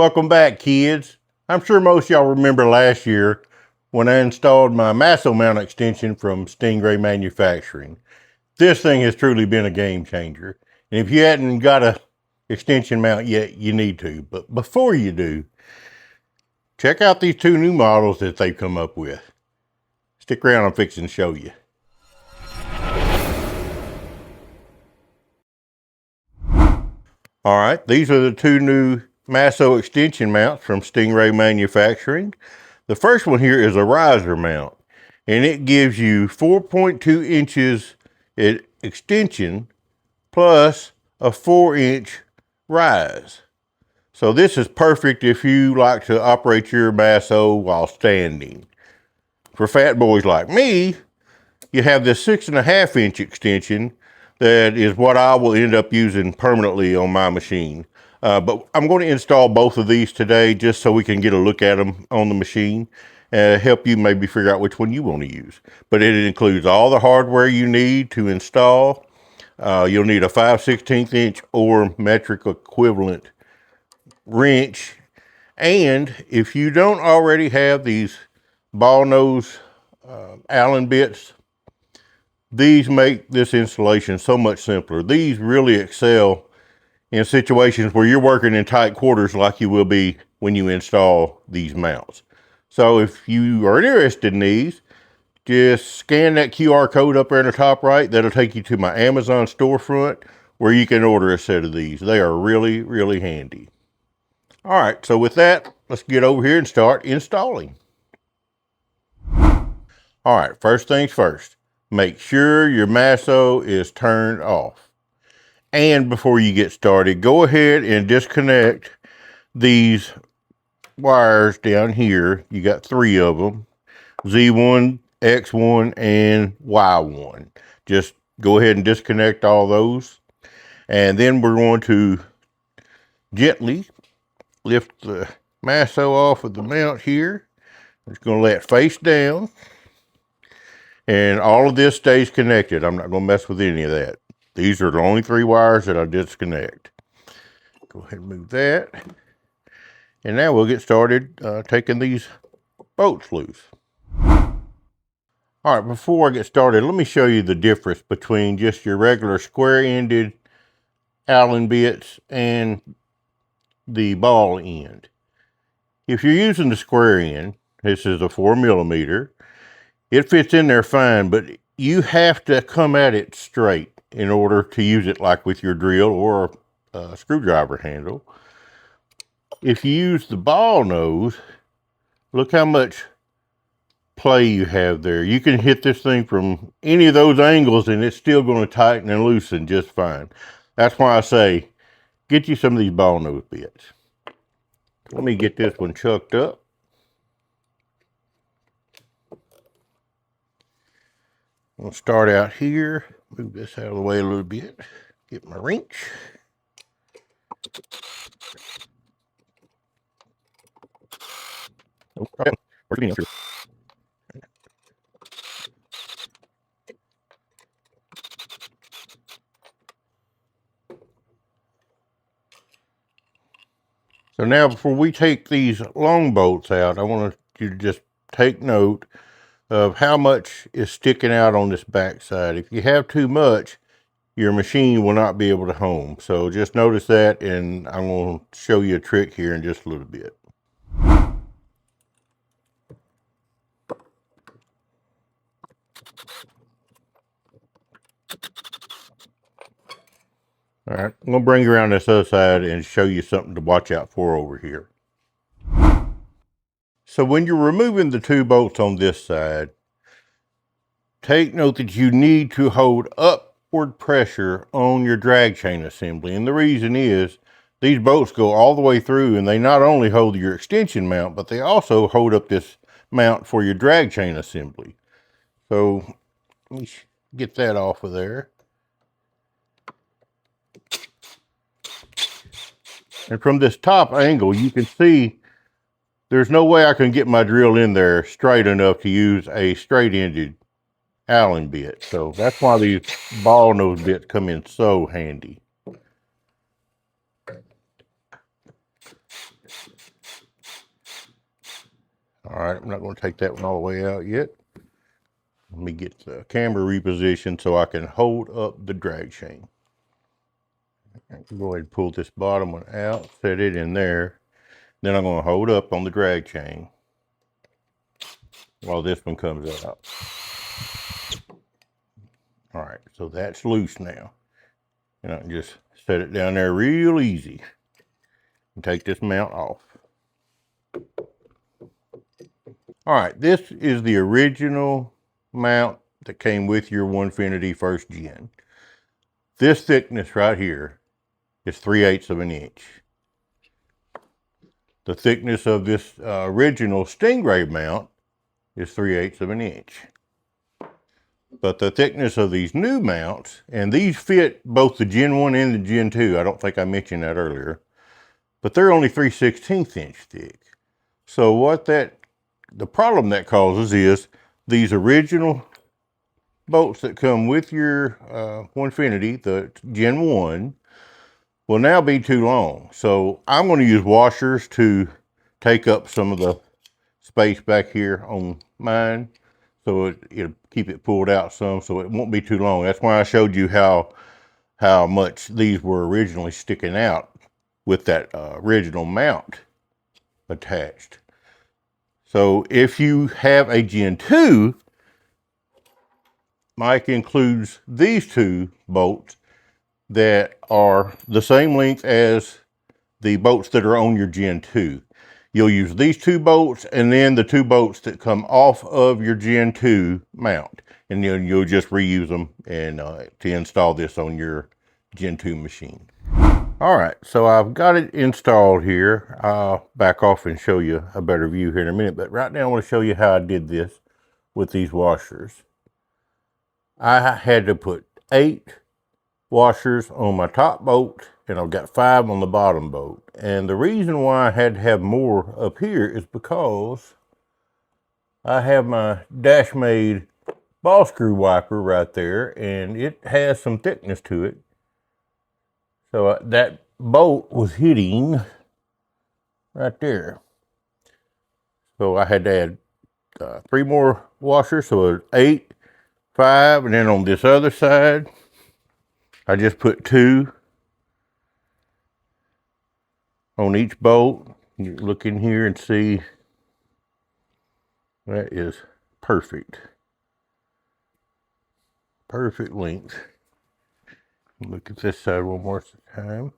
Welcome back, kids. I'm sure most of y'all remember last year when I installed my Masso mount extension from Stingray Manufacturing. This thing has truly been a game changer. And if you hadn't got a extension mount yet, you need to. But before you do, check out these two new models that they've come up with. Stick around, I'm fixing to show you. All right, these are the two new Masso extension mounts from Stingray Manufacturing. The first one here is a riser mount, and it gives you 4.2 inches extension plus a 4-inch rise. So this is perfect if you like to operate your Masso while standing. For fat boys like me, you have this 6.5-inch extension that is what I will end up using permanently on my machine. But I'm going to install both of these today just so we can get a look at them on the machine and help you maybe figure out which one you want to use. But it includes all the hardware you need to install. You'll need a 5/16 inch or metric equivalent wrench. And if you don't already have these ball nose Allen bits, these make this installation so much simpler. These really excel in situations where you're working in tight quarters like you will be when you install these mounts. So if you are interested in these, just scan that QR code up there in the top right. That'll take you to my Amazon storefront where you can order a set of these. They are really, really handy. All right, so with that, let's get over here and start installing. All right, first things first. Make sure your Masso is turned off. And before you get started, go ahead and disconnect these wires down here. You got 3 of them, Z1, X1, and Y1. Just go ahead and disconnect all those. And then we're going to gently lift the Masso off of the mount here. Just going to let it face down. And all of this stays connected. I'm not going to mess with any of that. These are the only 3 wires that I disconnect. Go ahead and move that. And now we'll get started taking these bolts loose. All right, before I get started, let me show you the difference between just your regular square-ended Allen bits and the ball end. If you're using the square end, this is a 4mm, it fits in there fine, but you have to come at it straight in order to use it like with your drill or a screwdriver handle. If you use the ball nose, look how much play you have there. You can hit this thing from any of those angles and it's still going to tighten and loosen just fine. That's why I say, get you some of these ball nose bits. Let me get this one chucked up. I'll start out here, move this out of the way a little bit, get my wrench. So now before we take these long bolts out, I want you to just take note of how much is sticking out on this back side. If you have too much, your machine will not be able to home. So just notice that, and I'm going to show you a trick here in just a little bit. All right, I'm going to bring you around this other side and show you something to watch out for over here. So when you're removing the 2 bolts on this side, take note that you need to hold upward pressure on your drag chain assembly. And the reason is these bolts go all the way through, and they not only hold your extension mount, but they also hold up this mount for your drag chain assembly. So let me get that off of there. And from this top angle, you can see there's no way I can get my drill in there straight enough to use a straight-ended Allen bit. So that's why these ball nose bits come in so handy. right, I'm not going to take that one all the way out yet. Let me get the camera repositioned so I can hold up the drag chain. Go ahead and pull this bottom one out, set it in there. Then I'm going to hold up on the drag chain while this one comes out. All right, so that's loose now. And I can just set it down there real easy and take this mount off. All right, this is the original mount that came with your Onefinity first gen. This thickness right here is 3/8 of an inch. The thickness of this original Stingray mount is 3/8 of an inch. But the thickness of these new mounts, and these fit both the Gen 1 and the Gen 2, I don't think I mentioned that earlier, but they're only 3/16 inch thick. So the problem that causes is these original bolts that come with your Onefinity, the Gen 1, will now be too long. So I'm going to use washers to take up some of the space back here on mine. So it'll keep it pulled out some, so it won't be too long. That's why I showed you how much these were originally sticking out with that original mount attached. So if you have a Gen 2, Mike includes these two bolts that are the same length as the bolts that are on your Gen 2. You'll use these two bolts and then the two bolts that come off of your Gen 2 mount. And then you'll just reuse them and to install this on your Gen 2 machine. All right, so I've got it installed here. I'll back off and show you a better view here in a minute. But right now I want to show you how I did this with these washers. I had to put 8 washers on my top bolt, and I've got 5 on the bottom bolt. And the reason why I had to have more up here is because I have my Dash-Made ball screw wiper right there, and it has some thickness to it. So that bolt was hitting right there. So I had to add 3 more washers, so 8, 5, and then on this other side, I just put 2 on each bolt. You look in here and see that is perfect. Perfect length. Look at this side one more time.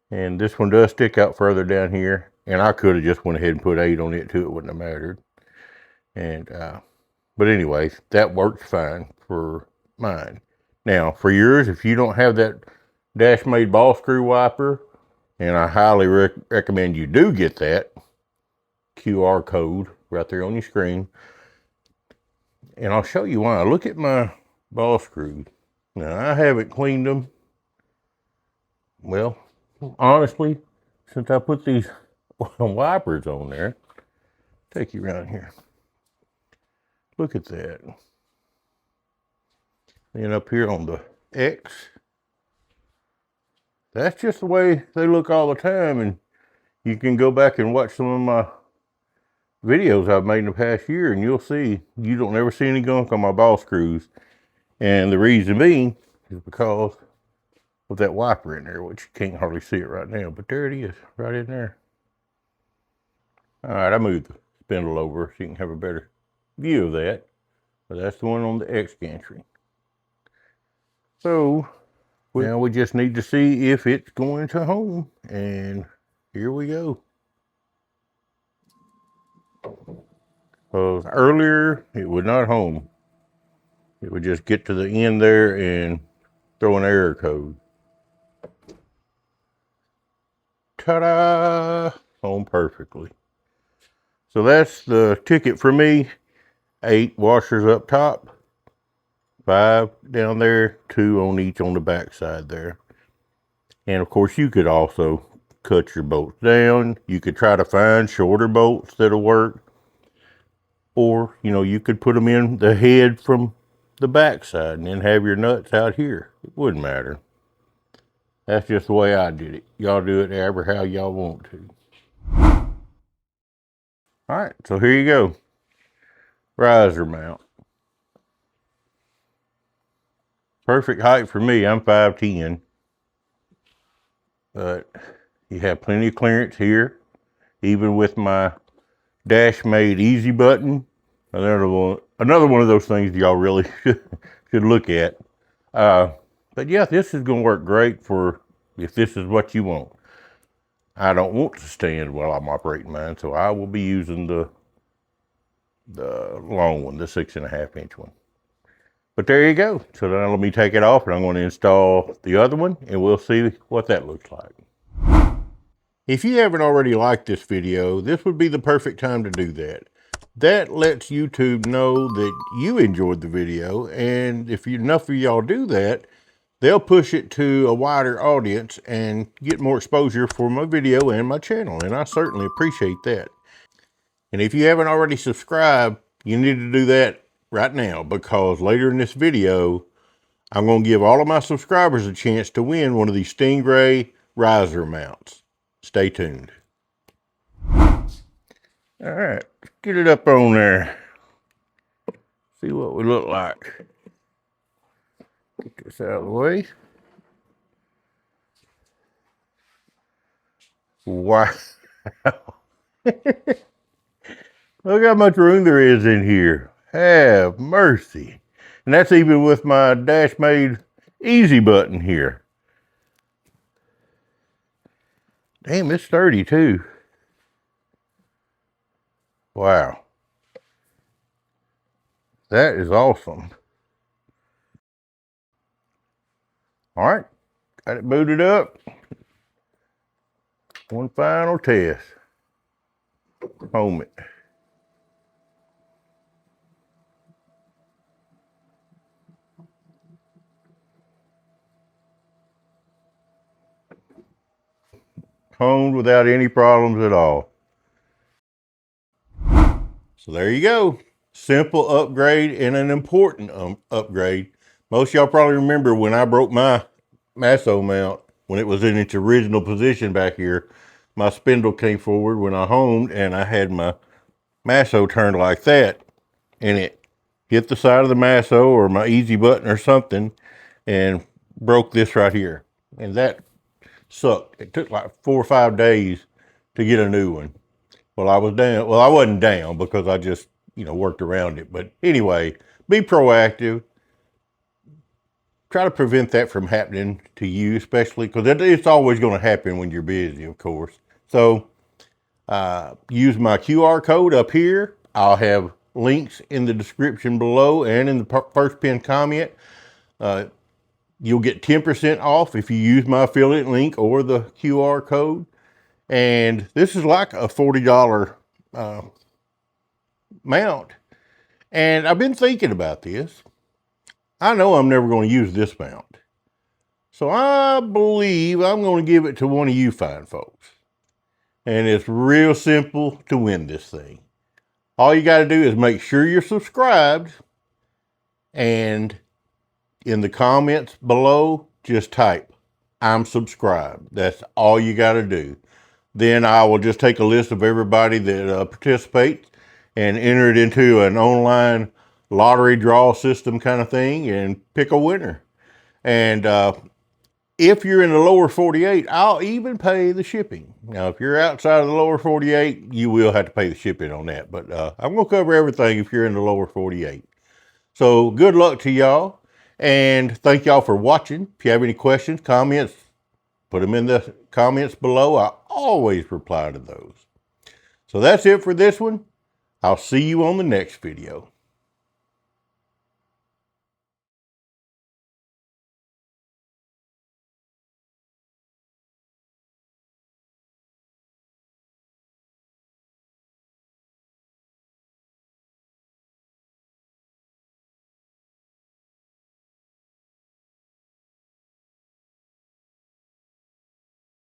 And this one does stick out further down here. And I could have just went ahead and put 8 on it too. It wouldn't have mattered. And but anyways, that works fine for mine. Now for yours, if you don't have that Dash-Made ball screw wiper, and I highly recommend you do get that QR code right there on your screen. And I'll show you why. Look at my ball screws. Now I haven't cleaned them. Well, honestly, since I put these wipers on there, take you around here. Look at that. And up here on the X, that's just the way they look all the time. And you can go back and watch some of my videos I've made in the past year, and you'll see you don't ever see any gunk on my ball screws. And the reason being is because of that wiper in there, which you can't hardly see it right now, but there it is, right in there. All right, I moved the spindle over so you can have a better view of that. But that's the one on the X gantry. So now we just need to see if it's going to home, and here we go. Earlier it would not home. It would just get to the end there and throw an error code. Ta-da! Home perfectly. So that's the ticket for me. 8 washers up top, 5 down there, 2 on each on the back side there. And of course you could also cut your bolts down. You could try to find shorter bolts that'll work. Or, you know, you could put them in the head from the back side and then have your nuts out here. It wouldn't matter. That's just the way I did it. Y'all do it ever how y'all want to. All right, so here you go. Riser mount. Perfect height for me. I'm 5'10". But you have plenty of clearance here, even with my dash made easy button. Another one of those things y'all really should look at. But yeah, this is going to work great for if this is what you want. I don't want to stand while I'm operating mine, so I will be using the long one, the 6.5 inch one. But there you go. So now let me take it off and I'm going to install the other one and we'll see what that looks like. If you haven't already liked this video, this would be the perfect time to do that. That lets YouTube know that you enjoyed the video, and if enough of y'all do that, they'll push it to a wider audience and get more exposure for my video and my channel, and I certainly appreciate that. And if you haven't already subscribed, you need to do that right now, because later in this video, I'm going to give all of my subscribers a chance to win one of these Stingray riser mounts. Stay tuned. All right, let's get it up on there. See what we look like. Get this out of the way. Wow. Look how much room there is in here. Have mercy. And that's even with my dash made easy button here. Damn, it's sturdy too. Wow. That is awesome. All right, got it booted up. One final test. Home it. Homed without any problems at all. So there you go. Simple upgrade and an important upgrade. Most of y'all probably remember when I broke my Masso mount, when it was in its original position back here, my spindle came forward when I homed and I had my Masso turned like that, and it hit the side of the Masso or my easy button or something and broke this right here. And that sucked. It took like 4 or 5 days to get a new one. Well, I was down. Well, I wasn't down because I just, worked around it. But anyway, be proactive. Try to prevent that from happening to you, especially because it's always going to happen when you're busy, of course. So use my QR code up here. I'll have links in the description below and in the first pinned comment. You'll get 10% off if you use my affiliate link or the QR code. And this is like a $40 mount. And I've been thinking about this. I know I'm never going to use this mount. So I believe I'm going to give it to one of you fine folks. And it's real simple to win this thing. All you got to do is make sure you're subscribed. And in the comments below, just type, I'm subscribed. That's all you got to do. Then I will just take a list of everybody that participates and enter it into an online lottery draw system kind of thing and pick a winner. And if you're in the lower 48, I'll even pay the shipping. Now, if you're outside of the lower 48, you will have to pay the shipping on that. But I'm going to cover everything if you're in the lower 48. So good luck to y'all. And thank y'all for watching. If you have any questions, comments, put them in the comments below. I always reply to those. So that's it for this one. I'll see you on the next video.